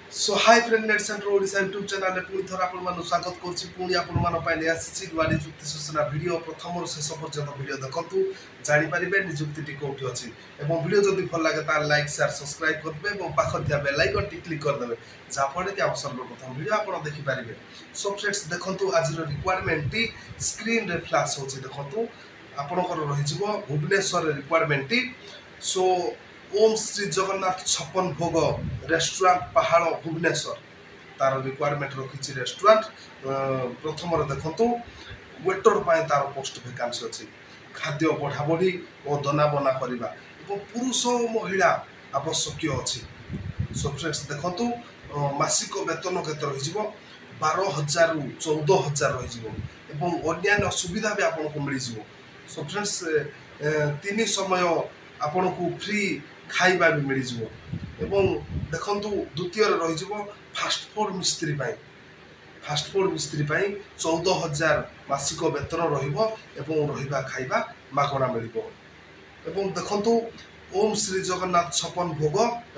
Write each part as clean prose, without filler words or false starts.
सो hi friend net centre Odisha YouTube channel रे पुणी थर आपण मानु स्वागत करछि। पुणी आपण मान पय ले आसीछि दुआ नियुक्ति सूचना वीडियो प्रथम रु शेष पर्यंत वीडियो देखंतु जानि परिबे नियुक्ति टी कोठी अछि एवं वीडियो जदि भल लागे ता लाइक शेयर सब्सक्राइब करबे एवं पाख दिया बेल आइकन टी क्लिक कर देबे जा फळे कि आप सर्वप्रथम वीडियो आपण देखि परिबे। सो फ्रेंड्स देखंतु आज रो रिक्वायरमेंट टी स्क्रीन रे फ्लैश होछि देखंतु आपणकर रहि जिवो भुवनेश्वर रिक्वायरमेंट टी। सो ओम श्री जगन्नाथ छप्पन भोग रेस्टोरेंट पहाड़ भुवनेश्वर तार रिक्वायरमेंट रखी रेस्टोरेंट प्रथम देखु वेटर तार पोस्ट वैकेंसी अच्छी खाद्य बढ़ा बढ़ी और दना बना करने पुरुष और महिला आवश्यक अच्छी। सो फ्रेंड्स देखु मासिक वेतन केते रही 12,000 रु 14,000 रही अन्य सुविधा भी आपको मिल जाव। सो फ्रेंड्स तीन समय आपन को फ्री खाइबा भी मिल जाव एवं देखंतु द्वितीय रही फास्ट फूड मिस्त्री फास्ट फूड मिस्त्री 14,000 मासिक वेतन रहा खाइबा मागणा मिल एवं देखंतु ओम श्री जगन्नाथ छप्पन भोग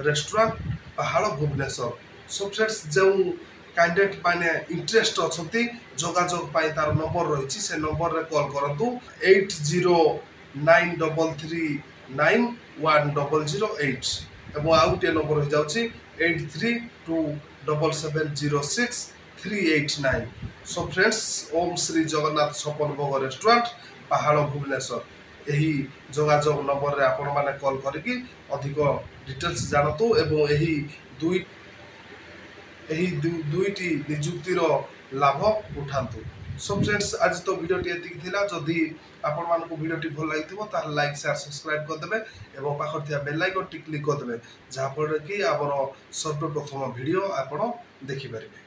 रेस्टोरेंट पहाड़ भुवनेश्वर। सो फ्रेंड्स जो कैंडिडेट माने इंटरेस्ट अच्छी जोगाजोग तार नंबर रही से नंबर रे कॉल करंतु 8092391008 एवं आउ गोटे नंबर हो जाउची 8327706389। सो फ्रेंड्स ओम श्री जगन्नाथ छप्पन भोग रेस्टोरेंट पहाड़ भुवनेश्वर यही जोगाजोग नंबर रे आपण माने कॉल करके अधिक डिटेल्स जानतु एवं यही दुईटी नियुक्तिर लाभ उठातु। सो फ्रेंड्स आज तो वीडियो एति थिला जदि आपण मानको वीडियो भल लगी लाइक शेयर सब्सक्राइब करदे और पाखर थिया बेल आइकन टी क्लिक करदे जहाँ फल कि आमर सर्वप्रथम वीडियो आपण देखि पारिबे।